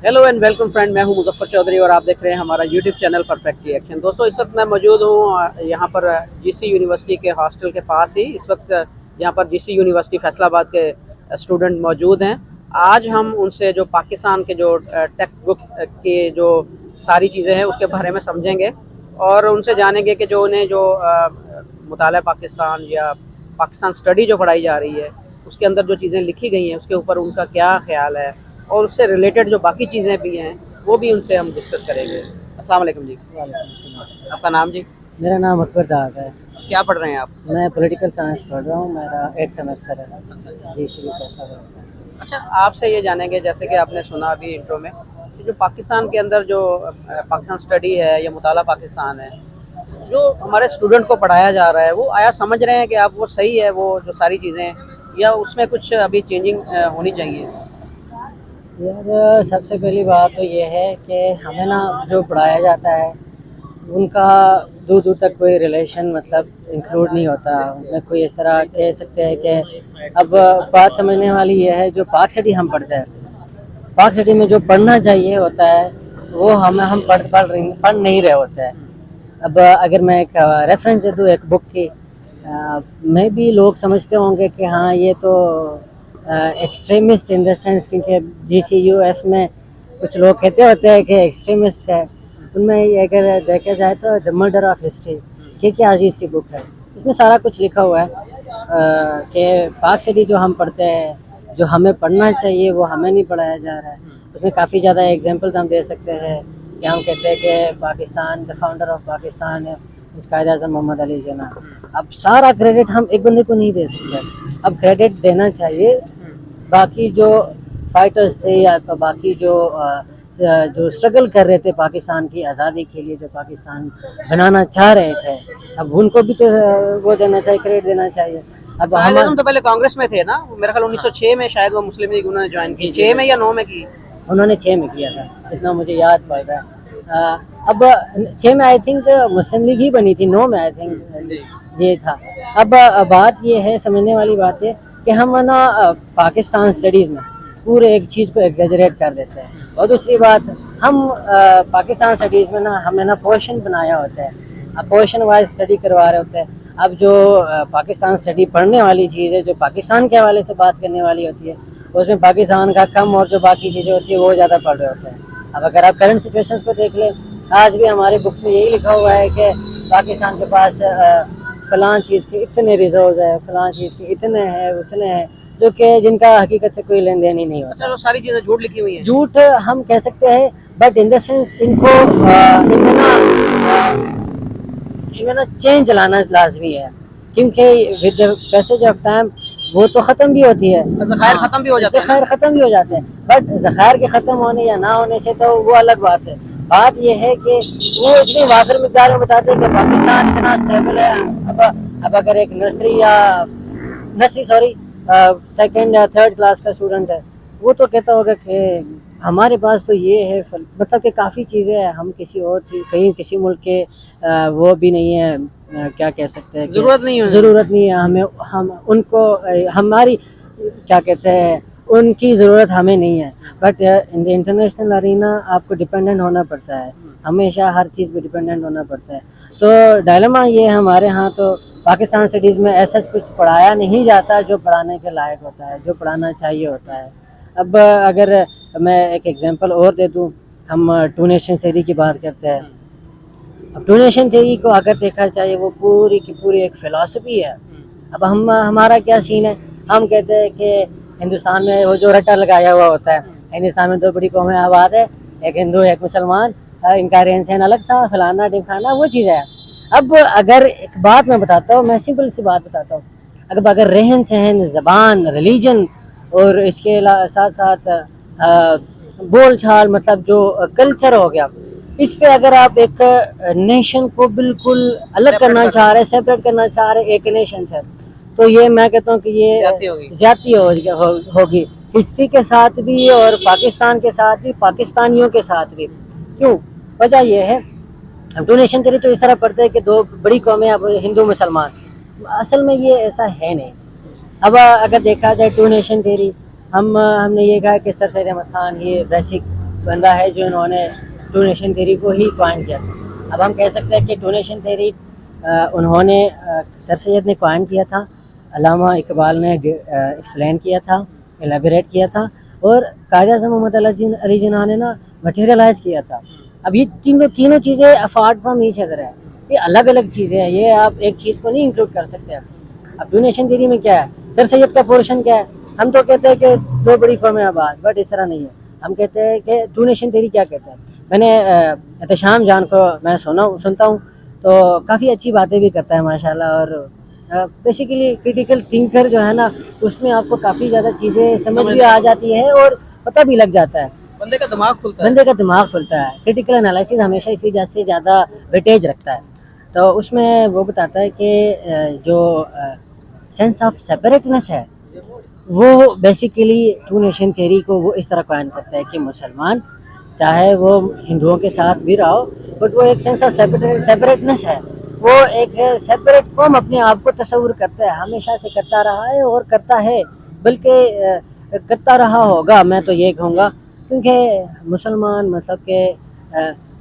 Hello and welcome friend, मैं हूं मुजफ्फर चौधरी और आप देख रहे हैं हमारा यूट्यूब चैनल परफेक्ट रिएक्शन। दोस्तों, इस वक्त मैं मौजूद हूं यहाँ पर जीसी यूनिवर्सिटी के हॉस्टल के पास ही। इस वक्त यहाँ पर जीसी यूनिवर्सिटी फैसलाबाद के स्टूडेंट मौजूद हैं। आज हम उनसे जो पाकिस्तान के जो टेक्स्ट बुक की जो सारी चीज़ें हैं उसके बारे में समझेंगे और उनसे जानेंगे कि जो उन्हें जो मुताला पाकिस्तान या पाकिस्तान स्टडी जो पढ़ाई जा रही है उसके अंदर जो चीज़ें लिखी गई हैं उसके ऊपर उनका क्या ख्याल है और उससे रिलेटेड जो बाकी चीज़ें भी हैं वो भी उनसे हम डिस्कस करेंगे। अस्सलाम वालेकुम जी। आपका नाम जी? मेरा नाम अकबर दाग है। क्या पढ़ रहे हैं आप? मैं पॉलिटिकल साइंस पढ़ रहा हूँ। मेरा 8th सेमेस्टर है जी सी फैसलाबाद से। अच्छा, आपसे ये जानेंगे जैसे कि आपने सुना अभी इंट्रो में कि जो पाकिस्तान के अंदर जो पाकिस्तान स्टडी है या मुताला पाकिस्तान है, जो हमारे स्टूडेंट को पढ़ाया जा रहा है वो आया समझ रहे हैं कि आप वो सही है वो जो सारी चीज़ें, या उसमें कुछ अभी चेंजिंग होनी चाहिए? यार, सबसे पहली बात तो ये है कि हमें ना जो पढ़ाया जाता है उनका दूर दूर तक कोई रिलेशन मतलब इंक्लूड नहीं होता। उनमें कोई इस तरह कह सकते हैं कि अब बात समझने वाली ये है, जो पाक स्टडी हम पढ़ते हैं, पाक स्टडी में जो पढ़ना चाहिए होता है वो हम पढ़ नहीं रहे होते हैं। अब अगर मैं एक रेफरेंस दे दूँ एक बुक की, में भी लोग समझते होंगे कि हाँ ये तो एक्सट्रीमिस्ट इन द सेंस, क्योंकि GCUF में कुछ लोग कहते होते हैं कि एक्सट्रीमिस्ट है। उनमें ये अगर देखा जाए तो द मर्डर ऑफ हिस्ट्री के अजीज़ की बुक है। इसमें सारा कुछ लिखा हुआ है कि पाक स्टडी जो हम पढ़ते हैं, जो हमें पढ़ना चाहिए वो हमें नहीं पढ़ाया जा रहा है। उसमें काफ़ी ज़्यादा एग्जांपल्स हम दे सकते हैं कि हम कहते हैं कि Pakistan the founder of Pakistan है कायद आज़म मोहम्मद अली जिन्ना। अब सारा क्रेडिट हम एक बंदे को नहीं दे सकते, अब क्रेडिट देना चाहिए बाकी जो फाइटर्स थे या बाकी जो स्ट्रगल कर रहे थे पाकिस्तान की आज़ादी के लिए, जो पाकिस्तान बनाना चाह रहे थे, अब उनको भी तो वो देना चाहिए, क्रेडिट देना चाहिए। अब कायद आज़म तो पहले कांग्रेस में थे ना, मेरा ख्याल 1906 में शायद वो मुस्लिम लीग उन्होंने ज्वाइन की। 6 में या 9 में की? उन्होंने 6 में किया था, जितना मुझे याद पड़ रहा है। अब 6 में आई थिंक मुस्लिम लीग ही बनी थी, 9 में आई थिंक ये था। अब बात ये है, समझने वाली बात है कि हम ना पाकिस्तान स्टडीज़ में पूरे एक चीज़ को एग्जेजरेट कर देते हैं। और दूसरी बात, हम पाकिस्तान स्टडीज़ में ना हमने ना पोर्शन बनाया होता है, अब पोर्शन वाइज स्टडी करवा रहे होते हैं। अब जो पाकिस्तान स्टडी पढ़ने वाली चीज़ है, जो पाकिस्तान के हवाले से बात करने वाली होती है, उसमें पाकिस्तान का कम और जो बाकी चीज़ें होती है वो ज़्यादा पढ़ रहे होते हैं। अब अगर आप करंट सिचुएशंस को देख लें, आज भी हमारे बुक्स में यही लिखा हुआ है कि पाकिस्तान के पास फ़लाँ चीज़ के इतने रिजर्व है, फ़लाँ चीज़ के इतने हैं उतने हैं, जो कि जिनका हकीकत से कोई लेन देन ही नहीं होता। अच्छा, तो सारी चीज़ें झूठ लिखी हुई हैं? झूठ हम कह सकते हैं, बट इन द सेंस इनको इनमें ना चेंज लाना लाजमी है, क्योंकि with the passage of time वो तो ख़त्म भी होती है, ज़खायर ख़त्म भी हो जाते हैं। ज़खायर ख़त्म भी हो जाते हैं, बट ज़खायर के ख़त्म होने या ना होने से तो वो अलग बात है। बात ये है कि वो इतनी वासर मिकदार में बताते हैं कि पाकिस्तान इतना स्टेबल है। अब अगर एक सेकंड या थर्ड क्लास का स्टूडेंट है, वो तो कहता होगा कि हमारे पास तो ये है, मतलब कि काफ़ी चीज़ें हैं, हम किसी और कहीं किसी मुल्क के वो भी नहीं है, क्या कह सकते हैं, ज़रूरत नहीं है हमें, हम उनको हमारी क्या कहते हैं, उनकी ज़रूरत हमें नहीं है। But in the international arena आपको डिपेंडेंट होना पड़ता है, हमेशा हर चीज़ पे डिपेंडेंट होना पड़ता है। तो डायलेमा ये है हमारे यहाँ, तो पाकिस्तान स्टडीज़ में ऐसा कुछ पढ़ाया नहीं जाता जो पढ़ाने के लायक होता है, जो पढ़ाना चाहिए होता है। अब अगर मैं एक एग्जांपल और दे दूँ, हम टू नेशन थ्योरी की बात करते हैं। अब टू नेशन थ्योरी को अगर देखा जाए, वो पूरी की पूरी एक फ़िलासफ़ी है। अब हमारा क्या सीन है, हम कहते हैं कि हिंदुस्तान में वो जो रट्टा लगाया हुआ होता है, हिंदुस्तान में 2 बड़ी कौमें आबाद है, एक हिंदू एक मुसलमान, इनका रहन सहन अलग था, फलाना ढिमकाना, वो चीज़ है। अब अगर एक बात मैं बताता हूँ, मैं सिंपल सी बात बताता हूँ, अगर रहन सहन, ज़बान, रिलीजन और इसके साथ साथ बोल चाल, मतलब जो कल्चर हो गया, इस पे अगर आप एक नेशन को बिल्कुल अलग करना चाह रहे हैं, सेपरेट करना चाह रहे हैं एक नेशन से, तो ये मैं कहता हूँ कि ये ज़्यादती होगी हिस्ट्री के साथ भी और पाकिस्तान के साथ भी, पाकिस्तानियों के साथ भी। क्यों? वजह ये है, टू नेशन थ्योरी तो इस तरह पढ़ते हैं कि 2 बड़ी कौमें, अब हिंदू मुसलमान, असल में ये ऐसा है नहीं। अब अगर देखा जाए टू नेशन थ्योरी, हमने ये कहा कि सर सैयद अहमद खान ये बेसिक बंदा है जो इन्होंने टू नेशन थ्योरी को ही क्वाइन किया था। अब हम कह सकते हैं कि टू नेशन थ्योरी उन्होंने सर सैयद ने क्वाइन किया था, अल्लामा इकबाल ने एक्सप्लेन किया था, एलेबरेट किया था, और कायद आज़म मोहम्मद अली जिन्ना ने ना मटेरियलाइज किया था। अब ये तीनों चीज़ें अपार्ट फ्रॉम ईच अदर है, ये अलग अलग चीज़ें हैं, ये आप एक चीज़ को नहीं इंक्लूड कर सकते। अब टू नेशन थ्योरी में क्या है, सर सैयद का पोर्शन क्या है, हम तो कहते हैं कि दो बड़ी कौमें आबाद, बट इस तरह नहीं है। हम कहते हैं कि टू नेशन थ्योरी क्या कहता है। मैंने एहतशाम जान को मैं सुनता हूँ, तो काफ़ी अच्छी बातें भी करता है माशाल्लाह, और बेसिकली क्रिटिकल थिंकर जो है ना, उसमें आपको काफ़ी ज़्यादा चीज़ें समझ भी आ जाती है और पता भी लग जाता है, बंदे का दिमाग खुलता है। बंदे का दिमाग खुलता है। क्रिटिकल एनालिसिस हमेशा इसी वजह से ज़्यादा वेटेज रखता है। तो उसमें वो बताता है कि जो सेंस ऑफ सेपरेटनेस है, वो बेसिकली टू नेशन थ्योरी को वो इस तरह क्वाइन करता है कि मुसलमान चाहे वो हिंदुओं के साथ भी रहो, बट वो एक सेंस ऑफ सेपरेटनेस है, वो एक सेपरेट कौम अपने आप को तस्वुर करता है, हमेशा से करता रहा है और करता है, बल्कि करता रहा होगा, मैं तो ये कहूँगा। क्योंकि मुसलमान मतलब कि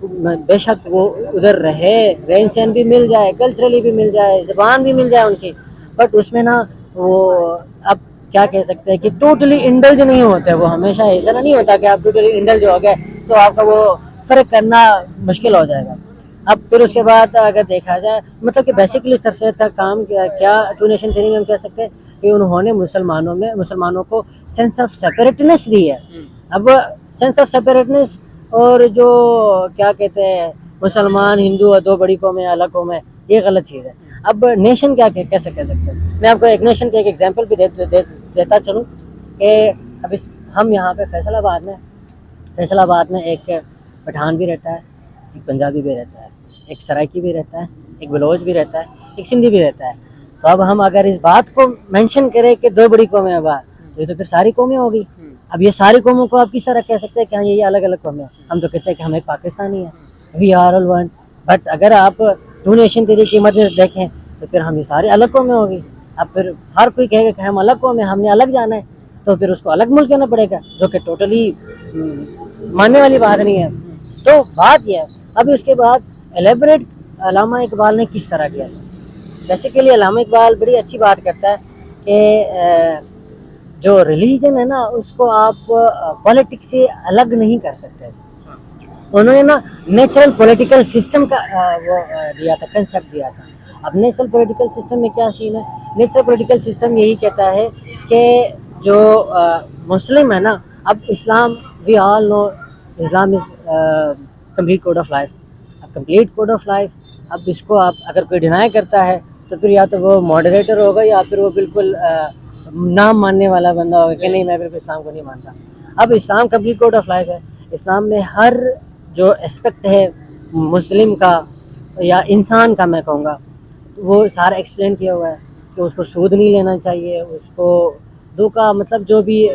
बेशक वो उधर रहे, रहन सहन भी मिल जाए, कल्चरली भी मिल जाए, ज़बान भी मिल जाए उनकी, बट उसमें ना वो अब क्या कह सकते हैं कि टोटली इंडल्ज नहीं होते। वो हमेशा ऐसा नहीं होता कि आप टोटली इंडल्ज हो गए तो आपका वो फ़र्क करना मुश्किल हो जाएगा। अब फिर उसके बाद अगर देखा जाए, मतलब कि बेसिकली सर सैयद का काम क्या टू नेशन थ्योरी में हम कह सकते हैं कि उन्होंने मुसलमानों को सेंस ऑफ सेपरेटनेस दी है। अब सेंस ऑफ सेपरेटनेस और जो क्या कहते हैं मुसलमान हिंदू और दो बड़ी कौमें अलग कौमें, ये गलत चीज़ है। अब नेशन कैसे कह सकते हैं, मैं आपको एक नेशन के एक एग्जांपल भी देता चलूँ कि अब हम यहाँ पे फैसलाबाद में एक पठान भी रहता है, एक पंजाबी भी रहता है, एक सराइकी भी रहता है, एक बलोच भी रहता है, एक सिंधी भी रहता है। तो अब हम अगर इस बात को मेंशन करें कि दो बड़ी कौमें आबाद, तो ये तो फिर सारी कौमें होगी। अब ये सारी कौमों को आप किस तरह कह सकते हैं कि हाँ ये अलग अलग कौमें हैं? हम तो कहते हैं कि हम एक पाकिस्तानी है, we are all one. But अगर आप टू नेशन थ्योरी की मदद से देखें तो फिर हम ये सारे अलग कौमें होगी। अब फिर हर कोई कहेगा कि हम अलग कौमें, हमने अलग जाना है, तो फिर उसको अलग मुल्क कहना पड़ेगा, जो कि टोटली मानने वाली बात नहीं है। तो बात यह है। अभी उसके बाद एलेबरेट अल्लामा इकबाल ने किस तरह किया। बेसिकली अल्लामा इकबाल बड़ी अच्छी बात करता है कि जो रिलीजन है ना, उसको आप पॉलिटिक्स से अलग नहीं कर सकते। उन्होंने ना नेचुरल पॉलिटिकल सिस्टम का वो दिया था, कंसेप्ट दिया था। अब नेचुरल पॉलिटिकल सिस्टम में क्या सीन है, नेचुरल पॉलिटिकल सिस्टम यही कहता है कि जो मुस्लिम है ना, अब इस्लाम we all know Islam is complete code of life. अब कंप्लीट कोड ऑफ लाइफ, अब इसको आप अगर कोई डिनाई करता है तो फिर या तो वो मॉडरेटर होगा या फिर वो बिल्कुल नाम मानने वाला बंदा होगा कि नहीं मैं बिल्कुल इस्लाम को नहीं मानता। अब इस्लाम कंप्लीट कोड ऑफ लाइफ है। इस्लाम में हर जो एस्पेक्ट है मुस्लिम का या इंसान का, मैं कहूँगा, वो सारा एक्सप्लेन किया हुआ है कि उसको सूद नहीं लेना चाहिए, उसको धोखा, मतलब जो भी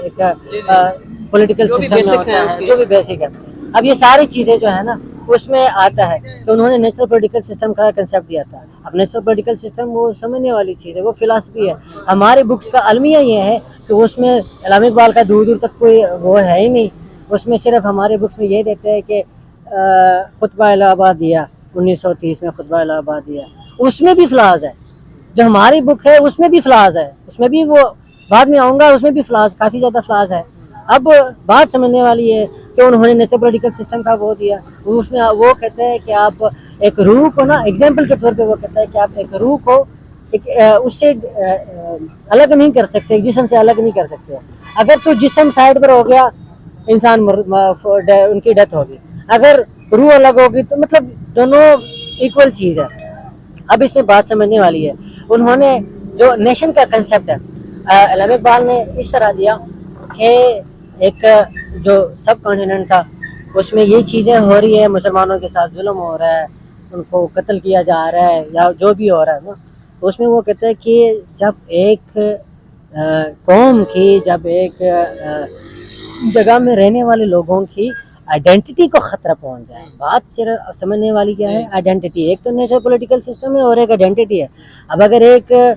पॉलिटिकल सिस्टम में होता है, जो भी बेसिक है। अब ये सारी चीज़ें जो है ना, उसमें आता है कि उन्होंने नेचुरल पॉलिटिकल सिस्टम का कंसेप्ट दिया था। अब नेचुरल पॉलिटिकल सिस्टम वो समझने वाली चीज़ है, वो फिलासफी है। हमारे बुक्स का अलमिया ये है कि उसमें अल्लामा इकबाल का दूर दूर तक कोई वो है ही नहीं। उसमें सिर्फ हमारे बुक्स में ये देते हैं कि खुतबा इलाहाबाद दिया 1930 में, खुतबा इलाहाबाद दिया, उसमें भी फ्लाज है। जो हमारी बुक है उसमें भी फ्लाज है, उसमें भी, वो बाद में आऊँगा, उसमें भी फ्लाज, काफ़ी ज़्यादा फ्लाज है। अब बात समझने वाली है कि उन्होंने नेचुरल पॉलिटिकल सिस्टम का वो दिया, उसमें वो कहते हैं कि आप एक रूह को ना, एग्जाम्पल के तौर पे वो कहता है कि आप एक रूह को उससे अलग नहीं कर सकते, जिस्म से अलग नहीं कर सकते। अगर तो जिस्म साइड पर हो गया, इंसान उनकी डेथ होगी। अगर रूह अलग होगी तो मतलब दोनों इक्वल चीज़ है। अब इसमें बात समझने वाली है। उन्होंने जो नेशन का कंसेप्ट है अल्लामा इकबाल ने इस तरह दिया कि एक जो सब कॉन्टिनेंट था उसमें ये चीज़ें हो रही है, मुसलमानों के साथ जुल्म हो रहा है, उनको कत्ल किया जा रहा है या जो भी हो रहा है ना, तो उसमें वो कहते हैं कि जब एक कौम की, जब एक जगह में रहने वाले लोगों की आइडेंटिटी को ख़तरा पहुंच जाए, बात सिर्फ समझने वाली क्या है, आइडेंटिटी। एक तो नेचुरल पॉलिटिकल सिस्टम है और एक आइडेंटिटी है। अब अगर एक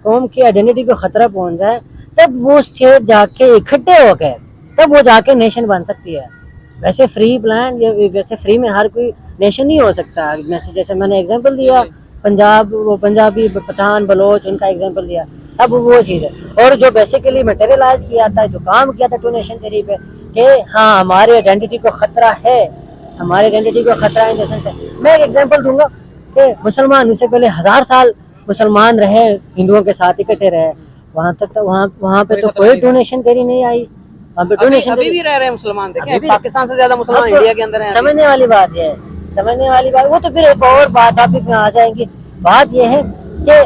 कौम की आइडेंटिटी को ख़तरा पहुंच जाए, तब वो स्टेट जाके इकट्ठे हो गए तब वो जाके नेशन बन सकती है। वैसे फ्री प्लान, वैसे फ्री में हर कोई नेशन नहीं हो सकता। जैसे मैंने एग्जांपल दिया पंजाब, वो पंजाबी, पठान, बलोच, उनका एग्जांपल दिया। अब वो चीज़ है। और जो बेसिकली मटेरियलाइज किया था, जो काम किया था टू नेशन थ्योरी पे, कि हाँ हमारे आइडेंटिटी को खतरा है, हमारे आइडेंटिटी को खतरा है इन द सेंस है। मैं एक एग्जांपल दूंगा कि मुसलमान इससे पहले 1000 साल मुसलमान रहे, हिंदुओं के साथ इकट्ठे रहे, वहाँ तक तो वहाँ पे तो कोई टू नेशन थ्योरी नहीं आई। वहाँ पे अभी भी रह रहे हैं मुसलमान, देखें अभी भी- पाकिस्तान से ज्यादा मुसलमान अब इंडिया के अंदर हैं। समझने वाली बात है, समझने वाली बात, वो तो फिर एक और बात टॉपिक में आ जाएंगी। बात ये है कि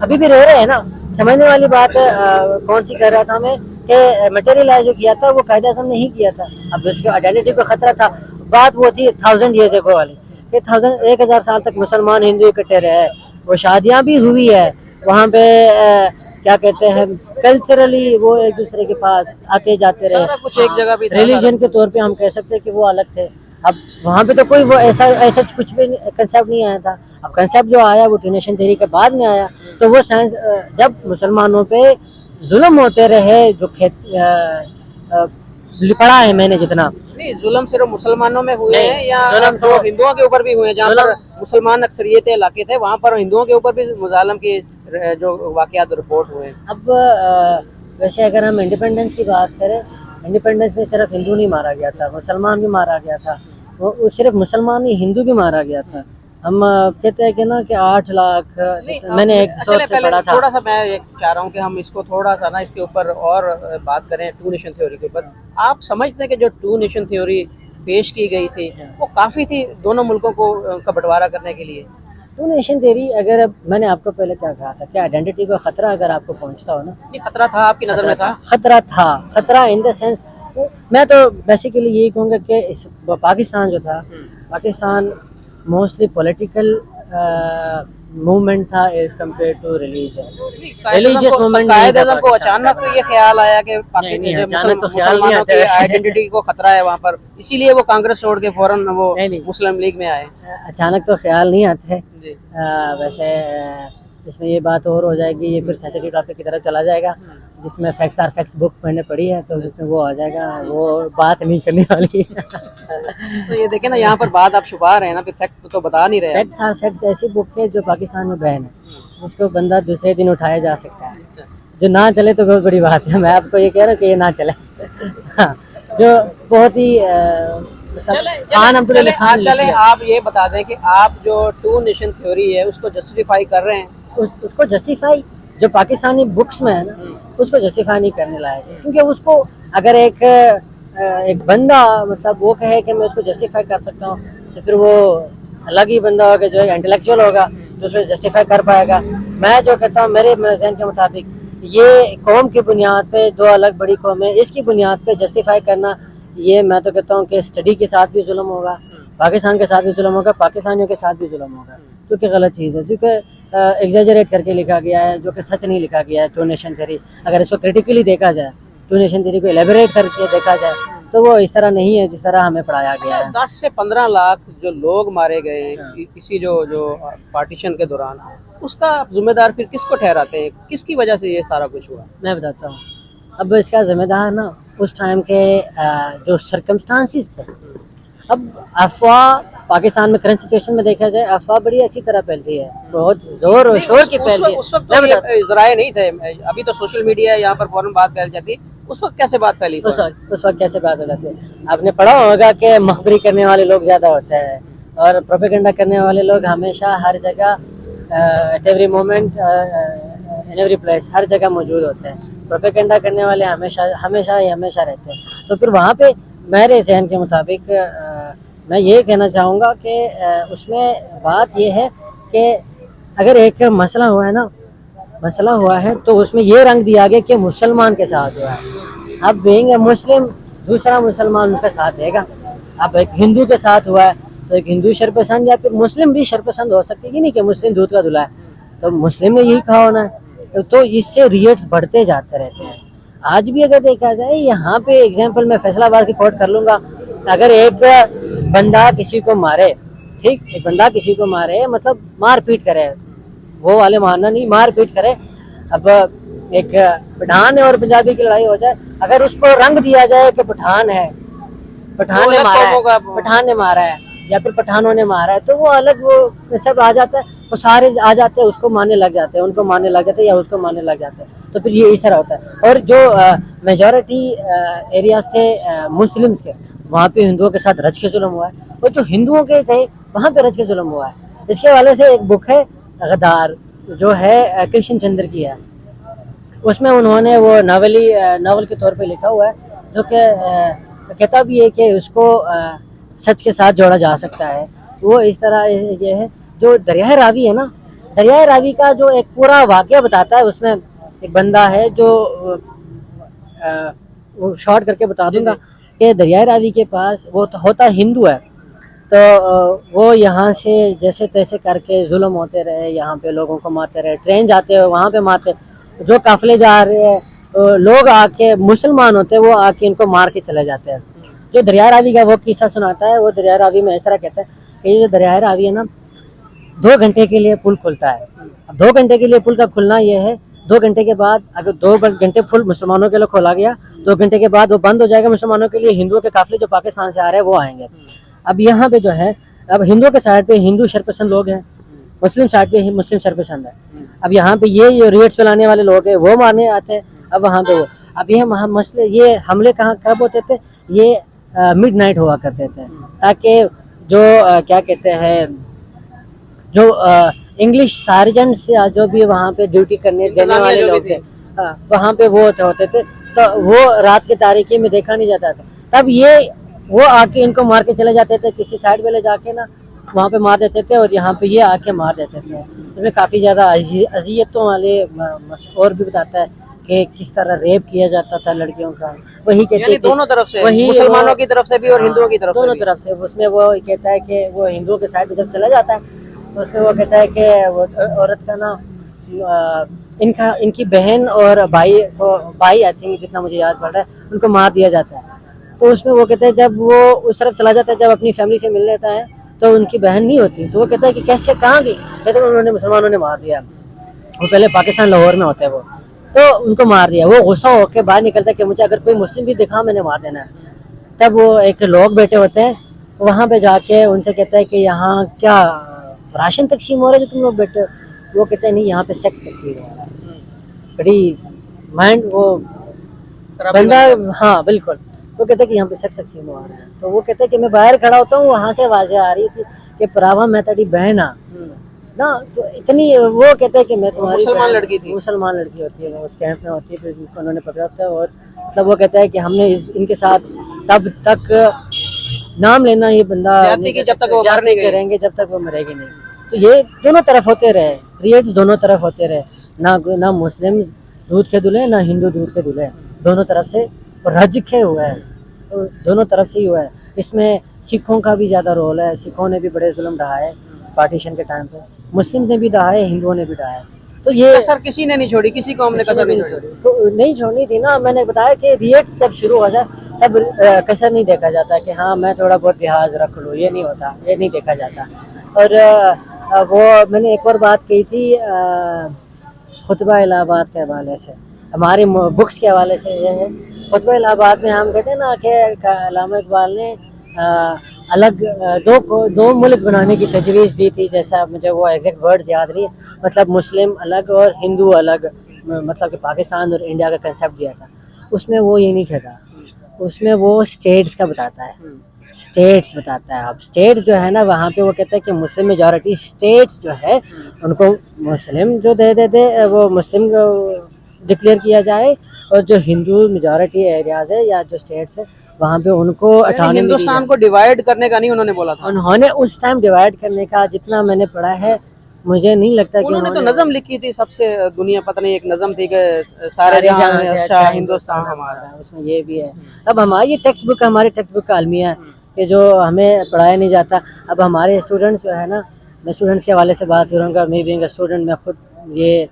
अभी भी रह रहे हैं ना। समझने वाली बात कौन सी कर रहा था मैं, कि मटेरियलाइज जो किया था वो कायदे आज़म ने ही किया था। अब उसके आइडेंटिटी को खतरा था। बात वो थी 1000 years ago वाली, कि 1000 साल तक मुसलमान हिंदू इकट्ठे रहे, वो शादियाँ भी हुई है वहाँ पे, क्या कहते हैं, कल्चरली वो एक दूसरे के पास आते जाते रहे, सारा कुछ एक जगह भी था। रिलीजन के तौर पे हम कह सकते हैं कि वो अलग थे। अब वहाँ पे तो कोई वो ऐसा कुछ भी कंसेप्ट नहीं आया था। अब कंसेप्ट जो आया वो टू नेशन थ्योरी के बाद में आया। तो वो साइंस, जब मुसलमानों पे जुल्म होते रहे, जो पढ़ा है मैंने जितना, नहीं, जुल्म सिर्फ मुसलमानों में हुए नहीं, हैं या जुल्म तो हिंदुओं के ऊपर भी हुए हैं? जहाँ पर मुसलमान अक्सरियत इलाके थे वहाँ पर हिंदुओं के ऊपर भी मुजालम की जो वाकयात रिपोर्ट हुए हैं। अब वैसे अगर हम इंडिपेंडेंस की बात करें, इंडिपेंडेंस में सिर्फ हिंदू नहीं मारा गया था, मुसलमान भी मारा गया था। वो सिर्फ मुसलमान नहीं, हिंदू भी मारा गया था। हम कहते हैं कि ना कि 8 लाख, मैंने एक सोर्स से पढ़ा था। थोड़ा सा मैं ये चाह रहा हूँ कि हम इसको थोड़ा सा ना इसके ऊपर और बात करें टू नेशन थ्योरी के ऊपर। आप समझते हैं कि जो टू नेशन थ्योरी पेश की गई थी वो काफ़ी थी दोनों मुल्कों को का बंटवारा करने के लिए? टू नेशन थ्योरी, अगर मैंने आपको पहले क्या कहा था कि आइडेंटिटी का खतरा अगर आपको पहुंचता हो ना, ये खतरा था आपकी नज़र में? था खतरा था, खतरा इन द सेंस, मैं तो बेसिकली यही कहूँगा कि इस पाकिस्तान जो था, पाकिस्तान मोस्टली पॉलिटिकल मूवमेंट था as compare to religion. Religious movement Quaid-e-Azam को अचानक ये ख्याल आया कि नहीं, अचानक तो ख्याल नहीं मुसलमानों आता की वैसे। आइडेंटिटी को खतरा है वहाँ पर, इसीलिए वो कांग्रेस छोड़ के फौरन वो नहीं। मुस्लिम लीग में आए। अचानक तो ख्याल नहीं आते। जी। वैसे इसमें ये बात और हो जाएगी, ये फिर सेंसिटिव टॉपिक की तरफ चला जाएगा, जिसमें फैक्ट्स आर फैक्ट्स बुक मैंने पढ़ी है, तो उसमें वो आ जाएगा, वो बात नहीं करने वाली है। तो ये देखें ना, यहाँ पर बात आप छुपा रहे हैं ना, फिर फैक्ट तो बता नहीं रहे हैं। फैक्ट्स आर फैक्ट्स ऐसी बुक है जो पाकिस्तान में बैन है, जिसको बंदा दूसरे दिन उठाया जा सकता है। जो ना चले तो बहुत बड़ी बात है। मैं आपको ये कह रहा हूँ कि ये ना चले। हाँ, जो बहुत ही चले आप ये बता दें कि आप जो टू नेशन थ्योरी है उसको जस्टिफाई कर रहे हैं? उसको जस्टिफाई जो पाकिस्तानी बुक्स में है ना, उसको जस्टिफाई नहीं करने लायक है। क्योंकि उसको अगर एक बंदा मतलब वो कहे कि मैं उसको जस्टिफाई कर सकता हूँ, तो फिर वो अलग ही बंदा होगा जो इंटेलेक्चुअल होगा, जो उसको जस्टिफाई कर पाएगा। मैं जो कहता हूँ, मेरे ज़हन के मुताबिक, ये कौम की बुनियाद पे दो अलग बड़ी कौमें, इसकी बुनियाद पे जस्टिफाई करना, ये मैं तो कहता हूँ कि स्टडी के साथ भी जुल्म होगा, पाकिस्तान के साथ भी जुल्म होगा, पाकिस्तानियों के साथ भी जुल्म होगा, जो कि गलत चीज़ है, जो कि एग्जैजरेट करके लिखा गया है, जो कि सच नहीं लिखा गया है। टू नेशन थ्योरी अगर इसको क्रिटिकली देखा जाए, टू नेशन थ्योरी को एलेबोरेट करके देखा जाए, तो वो इस तरह नहीं है जिस तरह हमें पढ़ाया गया है। 10 से 15 लाख जो लोग मारे गए किसी जो पार्टीशन के दौरान, उसका जिम्मेदार फिर किसको ठहराते हैं? किसकी वजह से ये सारा कुछ हुआ? मैं बताता हूँ। अब इसका जिम्मेदार ना उस टाइम के जो सर्कमस्टांसिस थे। अब अफवाह पाकिस्तान में करंट सिचुएशन में देखा जाए, अफवाह बड़ी अच्छी तरह फैलती है, बहुत जोर और शोर की फैलती है। उस वक्त तो ये ज़राए नहीं थे, अभी तो सोशल मीडिया यहाँ पर फौरन बात फैल जाती। उस वक्त कैसे बात फैली? उस वक्त कैसे बात हो जाती है? आपने पढ़ा होगा कि मखबरी करने वाले लोग ज़्यादा होते हैं, और प्रोपेगेंडा करने वाले लोग हमेशा हर जगह, at every moment, in every place, हर जगह मौजूद होते हैं। प्रोपेगेंडा करने वाले हमेशा रहते हैं। तो फिर वहाँ पे मेरे ज़हन के मुताबिक मैं ये कहना चाहूँगा कि उसमें बात ये है कि अगर एक मसला हुआ है तो उसमें ये रंग दिया गया कि मुसलमान के साथ हुआ है। अब बीइंग ए मुस्लिम, दूसरा मुसलमान उसका साथ देगा। अब एक हिंदू के साथ हुआ है तो एक हिंदू शरपसंद या फिर मुस्लिम भी शरपसंद हो सकती है, नहीं कि मुस्लिम दूध का धुला है, तो मुस्लिम ने यही कहा होना है। तो इससे रिएट्स बढ़ते जाते रहते हैं। आज भी अगर देखा जाए, यहाँ पे एग्जाम्पल मैं फैसलाबाद की कोट कर लूँगा, अगर एक बंदा किसी को मारे, ठीक, एक बंदा किसी को मारे मतलब मार पीट करे, वो वाले मारना नहीं, मार पीट करे। अब ایک پٹھان ہے اور پنجابی کی لڑائی ہو جائے, اگر اس کو رنگ دیا جائے کہ پٹھان ہے, پٹھان نے مارا ہے, پٹھان نے مارا ہے یا پھر پٹھانوں نے مارا ہے, تو وہ الگ وہ سب آ جاتا ہے, وہ سارے آ جاتے ہیں, اس کو ماننے لگ جاتے ہیں, ان کو ماننے لگ جاتے ہیں یا اس کو ماننے لگ جاتے ہیں. تو پھر یہ اس طرح ہوتا ہے. اور جو میجورٹی ایریاز تھے مسلمس کے, وہاں پہ ہندوؤں کے ساتھ رچ کے ظلم ہوا ہے, اور جو ہندوؤں کے تھے وہاں پہ رچ کے ظلم ہوا ہے. اس کے حوالے سے ایک بک ہے غدار, جو ہے کرشن چندر کی ہے, اس میں انہوں نے وہ ناول کے طور پہ لکھا ہوا ہے, جو کہ کہتا بھی ہے کہ اس کو سچ کے ساتھ جوڑا جا سکتا ہے. وہ اس طرح یہ ہے. جو دریائے راوی ہے نا, دریائے راوی کا جو ایک پورا واقعہ بتاتا ہے, اس میں ایک بندہ ہے جو وہ شارٹ کر کے بتا دوں گا کہ دریائے راوی کے پاس وہ ہوتا ہندو ہے, تو وہ یہاں سے جیسے تیسے کر کے ظلم ہوتے رہے, یہاں پہ لوگوں کو مارتے رہے, ٹرین جاتے ہوئے وہاں پہ مارتے, جو قافلے جا رہے ہیں لوگ آ کے مسلمان ہوتے ہیں, وہ آ کے ان کو مار کے چلے جاتے ہیں. جو دریائے راوی کا وہ قصہ سناتا ہے, وہ دریائے راوی میں اس طرح کہتا ہے کہ یہ جو دریائے راوی ہے نا, 2 گھنٹے کے لیے پل کھلتا ہے. اب 2 گھنٹے کے لیے پل کا کھلنا یہ ہے, 2 گھنٹے کے بعد اگر 2 گھنٹے پل مسلمانوں کے لیے کھولا گیا, 2 گھنٹے کے بعد وہ بند ہو جائے گا مسلمانوں کے لیے. ہندوؤں کے قافلے جو پاکستان سے آ رہے ہیں وہ آئیں گے. اب یہاں پہ جو ہے, اب ہندوؤں کے سائڈ پہ ہندو شرپسند لوگ ہیں, مسلم سائڈ پہ مسلم شرپسند ہے. اب یہاں پہ یہ ریٹس پلانے والے لوگ ہیں وہ مارنے آتے ہیں. اب وہاں پہ وہ اب یہ مسئلے, یہ حملے کہاں کب ہوتے تھے, یہ مڈ نائٹ ہوا کرتے تھے, تاکہ جو کیا کہتے ہیں, جو انگلش سارجنٹس یا جو بھی وہاں پہ ڈیوٹی کرنے دینے والے لوگ تھے, وہاں پہ وہ ہوتے تھے, تو وہ رات کی تاریکی میں دیکھا نہیں جاتا تھا. تب یہ وہ آ کے ان کو مار کے چلے جاتے تھے, کسی سائڈ پہ لے جا کے نا وہاں پہ مار دیتے تھے, اور یہاں پہ یہ آ کے مار دیتے تھے. اس میں کافی زیادہ اذیتوں والے, اور بھی بتاتا ہے کہ کس طرح ریپ کیا جاتا تھا لڑکیوں کا. وہی کہتے ہیں دونوں طرف سے, وہی مسلمانوں کی طرف سے بھی اور ہندوؤں کی طرف سے, دونوں طرف سے. اس میں وہ کہتا ہے کہ وہ ہندوؤں کے سائڈ پہ جب چلا جاتا ہے, تو اس میں وہ کہتا ہے کہ وہ عورت کا نا ان کی بہن اور بھائی آئی تھنک جتنا مجھے یاد پڑ رہا ہے, ان کو مار دیا جاتا ہے. تو اس میں وہ کہتے ہیں جب وہ اس طرف چلا جاتا ہے, جب اپنی فیملی سے مل لیتا ہے, تو ان کی بہن نہیں ہوتی. تو وہ کہتا ہے کہ کیسے, کہاں گئی, کہتے ہیں انہوں نے مسلمانوں نے مار دیا. وہ پہلے پاکستان لاہور میں ہوتے ہیں وہ, تو ان کو مار دیا. وہ غصہ ہو کے باہر نکلتا ہے کہ مجھے اگر کوئی مسلم بھی دکھا میں نے مار دینا ہے. تب وہ ایک لوگ بیٹھے ہوتے ہیں, وہاں پہ جا کے ان سے کہتا ہے کہ یہاں کیا راشن تقسیم ہو رہا ہے جو تم لوگ بیٹھے ہو. وہ کہتے ہیں نہیں, یہاں پہ سیکس تقسیم ہو رہا ہے. بڑی مائنڈ وہ بندہ, ہاں بالکل. وہ کہتے ہیں کہ یہاں پہ سیکس تقسیم ہو رہا ہے. تو وہ کہتے ہیں کہ میں باہر کھڑا ہوتا ہوں, وہاں سے آوازیں آ رہی تھی کہ پراوا میں تیری بہن آ نا. تو اتنی وہ کہتے ہیں کہ میں تمہاری مسلمان لڑکی تھی, مسلمان لڑکی ہوتی ہے, اس کیمپ میں ہوتی ہے, پھر انہوں نے پکڑا ہوتا ہے. اور مطلب وہ کہتا ہے کہ ہم نے ان کے ساتھ تب تک نام لینا یہ بندہ جب تک وہ مر نہیں کریں گے, جب تک وہ مرے گی نہیں. تو یہ دونوں طرف ہوتے رہے, ریٹس دونوں طرف ہوتے رہے, نہ مسلم دودھ کے دلہے, نہ ہندو دودھ کے دلہے, دونوں طرف سے رج کے ہوا ہے, دونوں طرف سے ہی ہوا ہے. اس میں سکھوں کا بھی زیادہ رول ہے, سکھوں نے بھی بڑے ظلم ڈھا ہے پارٹیشن کے ٹائم پہ, مسلم نے بھی ڈھا ہے, ہندوؤں نے بھی ڈھا ہے. تو یہ کسر کسی نے نہیں چھوڑی, کسی قوم نے کسر نہیں چھوڑی. تو نہیں چھوڑنی تھی نا. میں نے بتایا کہ ریٹس جب شروع ہو جائے تب کسر نہیں دیکھا جاتا کہ ہاں میں تھوڑا بہت لحاظ رکھ لوں, یہ نہیں ہوتا, یہ نہیں دیکھا جاتا. اور وہ میں نے ایک اور بات کہی تھی خطبہ الہ آباد کے حوالے سے, ہماری بکس کے حوالے سے. یہ ہے خطبہ الہ آباد میں ہم کہتے ہیں نا کہ علامہ اقبال نے الگ دو ملک بنانے کی تجویز دی تھی. جیسا مجھے وہ ایگزیکٹ ورڈز یاد نہیں, مطلب مسلم الگ اور ہندو الگ, مطلب کہ پاکستان اور انڈیا کا کنسیپٹ دیا تھا. اس میں وہ یہ نہیں کہتا, اس میں وہ اسٹیٹس کا بتاتا ہے, اسٹیٹس بتاتا ہے. اب اسٹیٹ جو ہے نا, وہاں پہ وہ کہتا ہے کہ مسلم میجورٹی اسٹیٹس جو ہے ان کو مسلم جو دے دیتے, وہ مسلم ڈکلیئر کیا جائے, اور جو ہندو میجورٹی ایریاز ہے یا جو اسٹیٹس ہے وہاں پہ ان کو ہندوستان کو ڈیوائیڈ کرنے کا نہیں انہوں نے بولا تھا. انہوں نے اس ٹائم ڈیوائیڈ کرنے کا, جتنا میں نے پڑھا ہے مجھے نہیں لگتا کہ انہوں نے تو نظم لکھی تھی سب سے دنیا, پتہ نہیں ایک نظم تھی کہ سارے جہاں سے اچھا ہندوستان ہمارا. اس میں یہ بھی ہے. اب ہماری ٹیکسٹ بک, ہماری ٹیکسٹ بک کا المیہ ہے کہ جو ہمیں پڑھایا نہیں جاتا. اب ہمارے اسٹوڈنٹس جو ہے نا, میں اسٹوڈنٹس کے حوالے سے بات کروں گا, میں بینگ اے اسٹوڈنٹ, میں خود یہ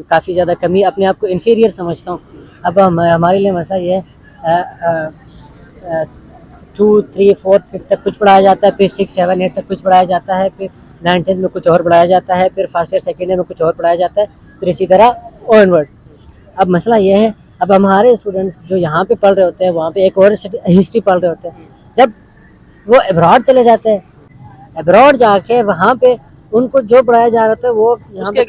کافی زیادہ کمی, اپنے آپ کو انفیریئر سمجھتا ہوں. اب ہمارے لیے مسئلہ یہ ہے 2, 3, 4, 5 تک کچھ پڑھایا جاتا ہے, پھر 6, 7, 8 تک کچھ پڑھایا جاتا ہے, پھر 9, 10 میں کچھ اور پڑھایا جاتا ہے, پھر فرسٹ ایئر سیکنڈ ایئر میں کچھ اور پڑھایا جاتا ہے, پھر اسی طرح آن ورڈ. اب مسئلہ یہ ہے اب ہمارے اسٹوڈنٹس جو یہاں پہ پڑھ رہے ہوتے ہیں وہاں پہ ایک اور ہسٹری پڑھ رہے ہوتے ہیں, جب وہ ابراڈ چلے جاتے ہیں, ابراڈ جا کے وہاں پہ ان کو جو پڑھایا جا رہا تھا وہ یہاں پہ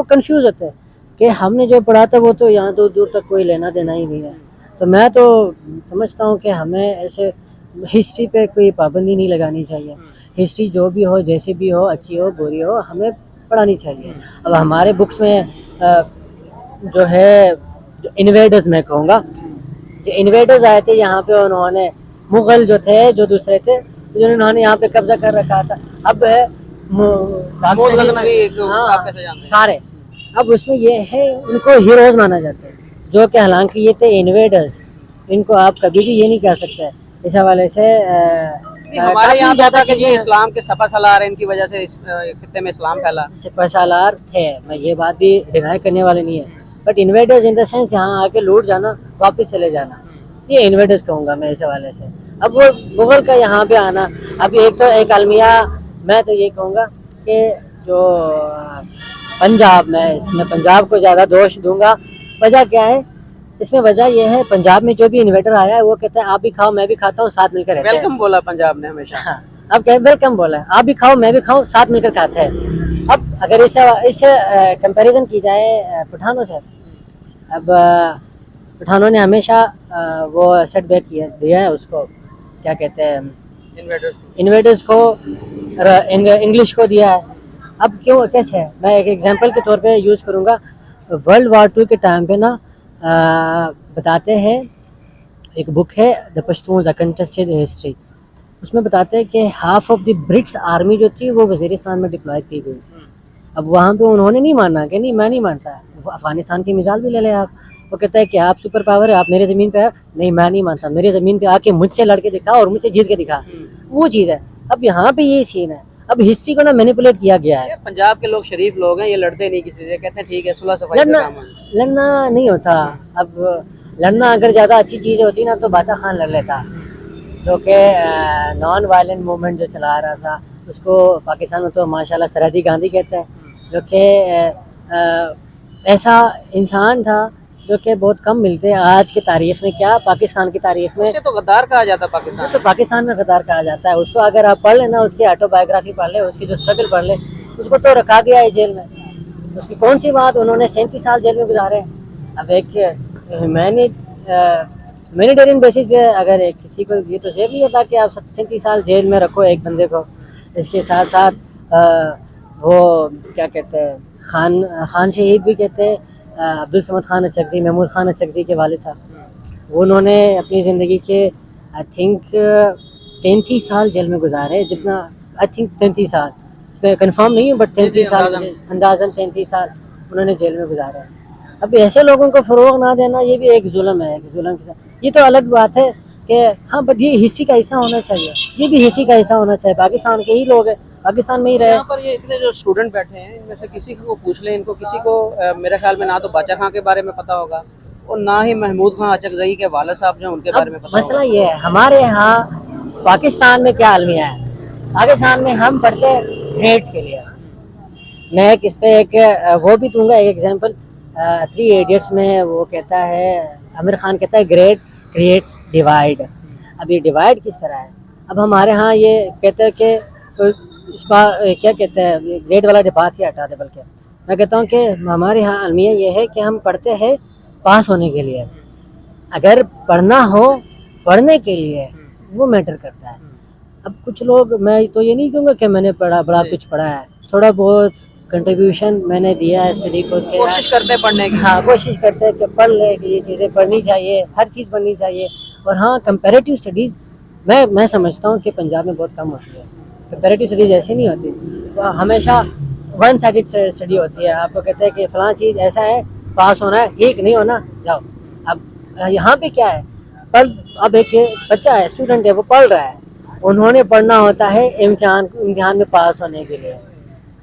کنفیوز ہوتے ہیں کہ ہم نے جو پڑھا تھا وہ تو یہاں دور دور تک کوئی لینا دینا ہی نہیں ہے. تو میں تو سمجھتا ہوں کہ ہمیں ایسے ہسٹری پہ کوئی پابندی نہیں لگانی چاہیے. ہسٹری جو بھی ہو, جیسے بھی ہو, اچھی ہو بری ہو, ہمیں پڑھانی چاہیے. اب ہمارے بکس میں جو ہے جو انویڈرز میں کہوں گا, جو انویڈرز آئے تھے یہاں پہ, انہوں نے مغل جو تھے جو دوسرے تھے جنہوں نے یہاں پہ قبضہ کر رکھا تھا, اب ہے سارے, اب اس میں یہ ہے ان کو ہیروز مانا جاتا ہے جو کہ حالانکہ یہ تھے انویڈرز. ان کو آپ کبھی بھی یہ نہیں کہہ سکتے. اس حوالے سے ہمارے یہاں تو کہ یہ اسلام کے سپہ سالار ہیں, ان کی وجہ سے اس خطے میں اسلام پھیلا. سپہ سالار تھے, میں یہ بات بھی ڈینائی کرنے والے نہیں ہے, but invaders in the sense یہاں آ کے لوٹ جانا واپس چلے جانا, یہ انویڈرز کہوں گا میں اس حوالے سے. اب وہ مغل کا یہاں پہ آنا, اب ایک تو ایک المیہ میں تو یہ کہوں گا کہ جو پنجاب, میں اس میں پنجاب کو زیادہ دوش دوں گا. وجہ کیا ہے اس میں؟ وجہ یہ ہے پنجاب میں جو بھی انویٹر آیا ہے وہ کہتا ہے آپ بھی کھاؤ میں بھی کھاتا ہوں, ساتھ مل کر رہتے ہیں. ویلکم بولا پنجاب نے ہمیشہ. ہاں, اب کہ ویلکم بولا ہے, آپ بھی کھاؤ میں بھی کھاؤں, ساتھ مل کر کھاتے ہیں. اب اگر اس کمپیریزن کی جائے پٹھانوں سے, اب پٹھانوں نے ہمیشہ وہ سیٹ بیک دیا ہے اس کو, کیا کہتے ہیں, انویٹرز کو, انگلش کو دیا ہے. اب کیوں کیسے ہے, میں ایک ایگزامپل کے طور پہ یوز کروں گا. ورلڈ وار 2 کے ٹائم پہ نا بتاتے ہیں, ایک بک ہے دا پشتونز اے کنٹسٹڈ ہسٹری, اس میں بتاتے ہیں کہ half of the British army جو تھی وہ وزیرستان میں ڈپلوائے کی گئی تھی. اب وہاں پہ انہوں نے نہیں ماننا کہ نہیں میں نہیں مانتا. افغانستان کی مثال بھی لے لیں آپ, وہ کہتا ہے کہ آپ سپر پاور ہے, آپ میرے زمین پہ ہے, نہیں میں نہیں مانتا, میرے زمین پہ آ کے مجھ سے لڑ کے دکھا اور مجھ سے جیت کے دکھا, وہ چیز ہے. اب یہاں پہ یہ سین ہے, اب ہسٹری کو نا مینیپولیٹ کیا گیا ہے. پنجاب کے لوگ شریف لوگ ہیں, یہ لڑتے نہیں کسی سے, کہتے ہیں ٹھیک ہے صلح صفائی سے کام ہے. لڑنا نہیں ہوتا. اب لڑنا اگر زیادہ اچھی چیز ہوتی نا تو باچا خان لڑ لیتا, جو کہ نان وائلنٹ موومنٹ جو چلا رہا تھا, اس کو پاکستان میں تو ماشاءاللہ سرحدی گاندھی کہتے ہیں, جو کہ ایسا انسان تھا جو کہ بہت کم ملتے ہیں آج کی تاریخ میں, کیا پاکستان کی تاریخ میں. اسے تو غدار کہا جاتا پاکستان, تو پاکستان میں غدار کہا جاتا ہے اس کو. اگر آپ پڑھ لیں نا اس کی آٹو بایوگرافی پڑھ لیں, اس کی جو اسٹرگل پڑھ لیں, اس کو تو رکھا گیا ہے جیل میں. اس کی کون سی بات, انہوں نے 37 سال جیل میں گزارے. اب ایک ہیومینیٹیرین بیسس پہ اگر کسی کو یہ تو زیب نہیں ہوتا کہ آپ 37 سال جیل میں رکھو ایک بندے کو. اس کے ساتھ ساتھ وہ کیا کہتے ہیں, خان شہید بھی کہتے ہیں, عبدالصمد خان اچکزی, محمود خان اچکزی کے والد صاحب, وہ انہوں نے اپنی زندگی کے آئی تھنک 33 سال جیل میں گزارے, جتنا آئی تھنک 33 سال, اس میں کنفرم نہیں ہوں بٹ 33 سال اندازاً 33 سال انہوں نے جیل میں گزارے. اب ایسے لوگوں کو فروغ نہ دینا یہ بھی ایک ظلم ہے, ایک ظلم کے ساتھ. یہ تو الگ بات ہے کہ ہاں بٹ یہ ہسٹری کا حصہ ہونا چاہیے, یہ بھی ہسٹری کا حصہ ہونا چاہیے. پاکستان کے ہی لوگ ہیں, پاکستان میں ہی رہے. یہاں پر یہ اتنے جو اسٹوڈنٹ بیٹھے ہیں ان میں سے کسی کو پوچھ لیں, ان کو کسی کو میرے خیال میں نہ تو باچا خان کے بارے میں پتا ہوگا اور نہ ہی محمود خان اچکزئی کے والد صاحب جو ان کے بارے میں پتا ہوگا. مسئلہ یہ ہے ہمارے یہاں پاکستان میں کیا المیہ ہے, پاکستان میں ہم پڑھتے گریڈس کے لیے. میں اس پہ ایک وہ بھی دوں گا ایک ایگزامپل. 3 ایڈیٹس میں وہ کہتا ہے, عامر خان کہتا ہے گریڈ کریٹس ڈیوائڈ. اب یہ ڈیوائڈ کس طرح ہے؟ اب ہمارے ہاں یہ کہتے ہیں کہ اس بار کیا کہتے ہیں, گریڈ والا بات ہی ہٹا دے, بلکہ میں کہتا ہوں کہ ہمارے ہاں المیہ یہ ہے کہ ہم پڑھتے ہیں پاس ہونے کے لیے. اگر پڑھنا ہو پڑھنے کے لیے وہ میٹر کرتا ہے. اب کچھ لوگ, میں تو یہ نہیں کہوں گا کہ میں نے پڑھا بڑا کچھ پڑھا ہے, تھوڑا بہت کنٹریبیوشن میں نے دیا ہے اسٹڈی کو, کوشش کرتے ہیں پڑھنے کی. ہاں کوشش کرتے ہیں کہ پڑھ لے, کہ یہ چیزیں پڑھنی چاہیے, ہر چیز پڑھنی چاہیے. اور ہاں کمپیریٹیو اسٹڈیز میں سمجھتا ہوں کہ پنجاب میں بہت کم ہوتی ہے. کمپیریٹیو اسٹڈیز ایسی نہیں ہوتی, ہمیشہ ون سائڈڈ اسٹڈی ہوتی ہے. آپ کو کہتے ہیں کہ فلاں چیز ایسا ہے, پاس ہونا ہے, ٹھیک نہیں ہونا جاؤ. اب یہاں پہ کیا ہے, اب ایک بچہ ہے, اسٹوڈنٹ ہے, وہ پڑھ رہا ہے, انہوں نے پڑھنا ہوتا ہے امتحان میں پاس ہونے کے لیے.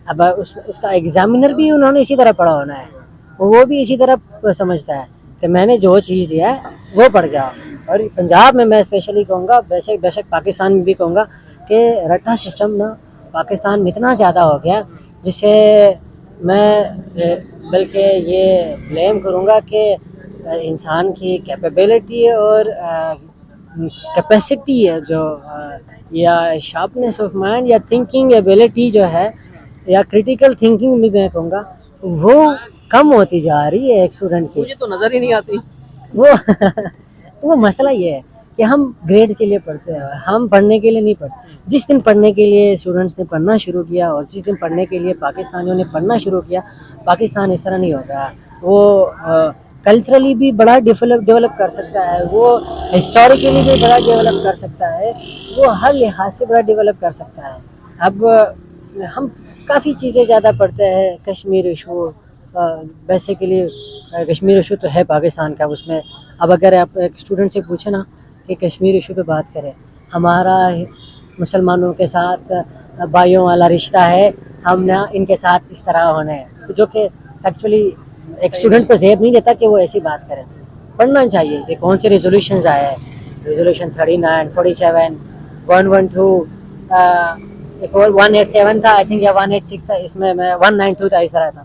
اب اس کا ایگزامینر بھی انہوں نے اسی طرح پڑھا ہونا ہے, وہ بھی اسی طرح سمجھتا ہے کہ میں نے جو چیز دیا ہے وہ پڑھ جاؤ. اور پنجاب میں اسپیشلی کہوں گا, بے شک پاکستان میں بھی کہوں گا کہ رٹا سسٹم نا پاکستان میں اتنا زیادہ ہو گیا, جس سے میں بلکہ یہ بلیم کروں گا کہ انسان کی کیپیبلٹی اور کیپیسٹی ہے جو یا شارپنیس آف مائنڈ یا تھنکنگ ایبلٹی جو ہے یا کریٹیکل تھنکنگ بھی میں کہوں گا وہ کم ہوتی جا رہی ہے ایک اسٹوڈنٹ کی. مجھے تو نظر ہی نہیں آتی. وہ وہ مسئلہ یہ ہے کہ ہم گریڈ کے لیے پڑھتے ہیں, ہم پڑھنے کے لیے نہیں پڑھتے. جس دن پڑھنے کے لیے اسٹوڈنٹس نے پڑھنا شروع کیا اور جس دن پڑھنے کے لیے پاکستانیوں نے پڑھنا شروع کیا, پاکستان اس طرح نہیں ہوتا. وہ کلچرلی بھی بڑا ڈیولپ کر سکتا ہے, وہ ہسٹوریکلی بھی بڑا ڈیولپ کر سکتا ہے, وہ ہر لحاظ سے بڑا ڈیولپ کر سکتا ہے. اب ہم کافی چیزیں زیادہ پڑھتے ہیں. Kashmir issue basically Kashmir issue تو ہے پاکستان کا, اس میں اب اگر آپ ایک اسٹوڈنٹ سے پوچھیں نا کہ کشمیر ایشو پہ بات کریں, ہمارا مسلمانوں کے ساتھ بھائیوں والا رشتہ ہے, ہم نہ ان کے ساتھ اس طرح ہونا ہے, جو کہ ایکچولی ایک اسٹوڈنٹ کو زیب نہیں دیتا کہ وہ ایسی بات کرے. پڑھنا چاہیے کہ کون سے ریزولوشنز آئے ہیں, ریزولوشن 39, 47, 112, ایک اور 187 تھا آئی تھنک یا 186 تھا, اس میں 192 تھا, اس طرح تھا.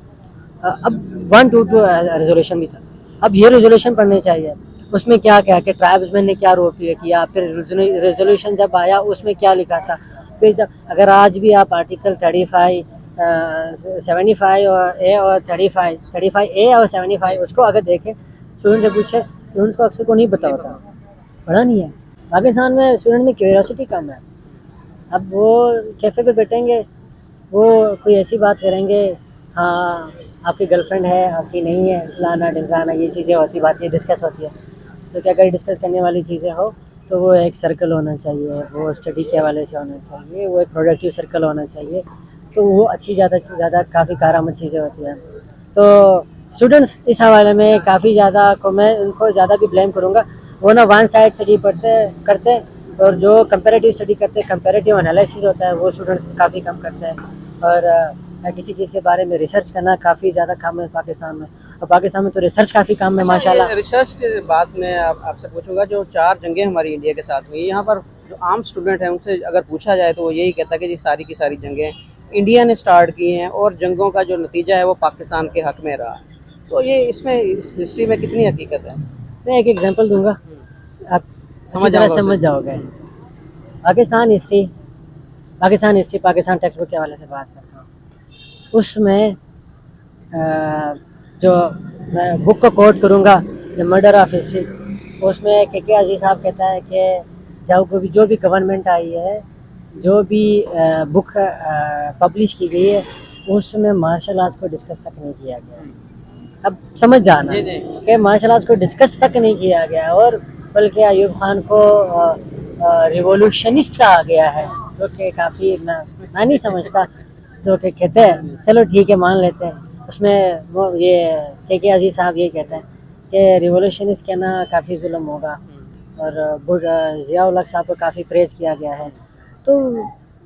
اب 122 ریزولوشن بھی تھا. اب یہ ریزولوشن پڑھنے چاہیے. اس میں کیا کیا کہ ٹرائبس مین نے کیا رول پلے کیا, پھر ریزولوشن جب آیا اس میں کیا لکھا تھا. پھر جب اگر آج بھی آپ آرٹیکل 35 75 اے اور 35 اے اور 75 اس کو اگر دیکھیں, اسٹوڈنٹ سے پوچھے, اسٹوڈنٹس کو اکثر کو نہیں پتا ہوتا, پڑھا نہیں ہے. پاکستان میں اسٹوڈنٹ میں کیوریوسٹی کم ہے. اب وہ کیفے پہ بیٹھیں گے, وہ کوئی ایسی بات کریں گے, ہاں آپ کی گرل فرینڈ ہے, آپ کی نہیں ہے, فلانا ڈھمکانا, یہ چیزیں ہوتی, باتیں ڈسکس ہوتی ہے. تو کیا اگر ڈسکس کرنے والی چیزیں ہو تو وہ ایک سرکل ہونا چاہیے, وہ اسٹڈی کے حوالے سے ہونا چاہیے, وہ ایک پروڈکٹیو سرکل ہونا چاہیے. تو وہ اچھی زیادہ کافی کارآمد چیزیں ہوتی ہیں. تو اسٹوڈنٹس اس حوالے میں کافی زیادہ کو میں ان کو زیادہ بھی بلیم کروں گا. وہ نا ون سائڈ اسٹڈی کرتے, اور جو کمپیریٹیو اسٹڈی کرتے, کمپیریٹیو انالیسس ہوتا ہے, وہ اسٹوڈنٹس کافی کم کرتے ہیں. اور کسی چیز کے بارے میں ریسرچ کرنا کافی زیادہ کم ہے پاکستان میں, اور پاکستان میں تو ریسرچ کافی کم ہے ماشاء اللہ. ریسرچ کے بات میں آپ سے پوچھوں گا, جو 4 جنگیں ہماری انڈیا کے ساتھ ہوئی, یہاں پر جو عام اسٹوڈنٹ ہیں ان سے اگر پوچھا جائے تو وہ یہی کہتا ہے کہ جی ساری کی ساری جنگیں انڈیا نے سٹارٹ کی ہیں, اور جنگوں کا جو نتیجہ ہے وہ پاکستان کے حق میں رہا. تو یہ اس میں اس ہسٹری میں کتنی حقیقت ہے؟ میں ایک ایگزامپل دوں گا, آپ سمجھ جاؤ گے. Pakistan history Pakistan text book کے حوالے سے بات کرتا ہوں. اس میں جو میں بک کو کوٹ کروں گا, دا مرڈر آف ہسٹری, اس میں کے کے عزیز صاحب کہتا ہے کہ جو بھی گورنمنٹ آئی ہے, جو بھی بک پبلش کی گئی ہے, اس میں مارشل آرٹس کو ڈسکس تک نہیں کیا گیا. اب سمجھ جانا کہ مارشل آرٹس کو ڈسکس تک نہیں کیا گیا, اور بلکہ ایوب خان کو ریولوشنسٹ کہا گیا ہے, جو کہ کافی میں نہیں سمجھتا, جو کہ کہتے ہیں چلو ٹھیک ہے مان لیتے ہیں. اس میں وہ یہ کے عزیز صاحب یہ کہتے ہیں کہ ریولوشنسٹ کہنا کافی ظلم ہوگا, اور ضیاء الحق صاحب کو کافی پریز کیا گیا ہے. تو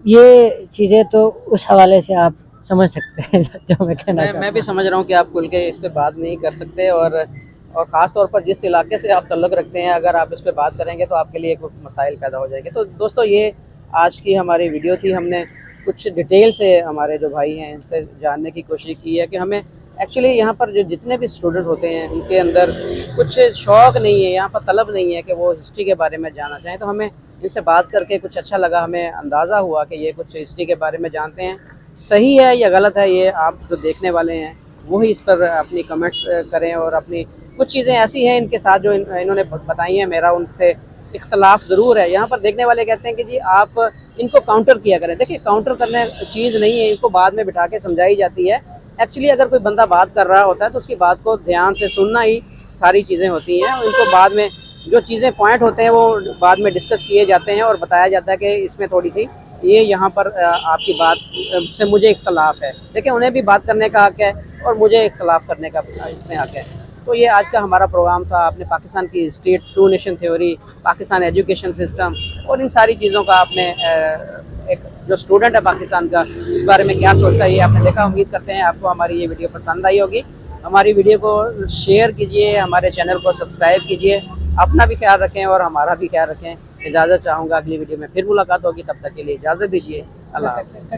یہ چیزیں تو اس حوالے سے آپ سمجھ سکتے ہیں جو میں کہنا چاہتا ہوں. میں بھی سمجھ رہا ہوں کہ آپ کھل کے اس پہ بات نہیں کر سکتے, اور خاص طور پر جس علاقے سے آپ تعلق رکھتے ہیں, اگر آپ اس پہ بات کریں گے تو آپ کے لیے ایک مسائل پیدا ہو جائیں گے. تو دوستو یہ آج کی ہماری ویڈیو تھی. ہم نے کچھ ڈیٹیل سے ہمارے جو بھائی ہیں ان سے جاننے کی کوشش کی ہے کہ ہمیں ایکچولی یہاں پر جو جتنے بھی اسٹوڈنٹ ہوتے ہیں ان کے اندر کچھ شوق نہیں ہے, یہاں پر طلب نہیں ہے کہ وہ ہسٹری کے بارے میں جاننا چاہیں. تو ہمیں ان سے بات کر کے کچھ اچھا لگا, ہمیں اندازہ ہوا کہ یہ کچھ ہسٹری کے بارے میں جانتے ہیں. صحیح ہے یا غلط ہے, یہ آپ جو دیکھنے والے ہیں وہی اس پر اپنی کمنٹس کریں. اور اپنی کچھ چیزیں ایسی ہیں ان کے ساتھ جو انہوں نے بتائی ہیں, میرا ان سے اختلاف ضرور ہے. یہاں پر دیکھنے والے کہتے ہیں کہ جی آپ ان کو کاؤنٹر کیا کریں. دیکھیں کاؤنٹر کرنے چیز نہیں ہے, ان کو بعد میں بٹھا کے سمجھائی جاتی ہے. ایکچولی اگر کوئی بندہ بات کر رہا ہوتا ہے تو اس کی بات کو دھیان سے سننا ہی ساری چیزیں ہوتی ہیں. ان کو بعد میں جو چیزیں پوائنٹ ہوتے ہیں وہ بعد میں ڈسکس کیے جاتے ہیں اور بتایا جاتا ہے کہ اس میں تھوڑی سی یہ یہاں پر آپ کی بات سے مجھے اختلاف ہے. لیکن انہیں بھی بات کرنے کا حق ہے اور مجھے اختلاف کرنے کا اس میں حق ہے. تو یہ آج کا ہمارا پروگرام تھا. آپ نے پاکستان کی state 2 nation theory, Pakistan education system اور ان ساری چیزوں کا آپ نے ایک جو اسٹوڈنٹ ہے پاکستان کا اس بارے میں کیا سوچتا ہے یہ آپ نے دیکھا. امید کرتے ہیں آپ کو ہماری یہ ویڈیو پسند آئی ہوگی. ہماری ویڈیو کو شیئر کیجئے, ہمارے چینل کو سبسکرائب کیجئے. اپنا بھی خیال رکھیں اور ہمارا بھی خیال رکھیں. اجازت چاہوں گا, اگلی ویڈیو میں پھر ملاقات ہوگی. تب تک کے لیے اجازت دیجیے. اللہ حافظ.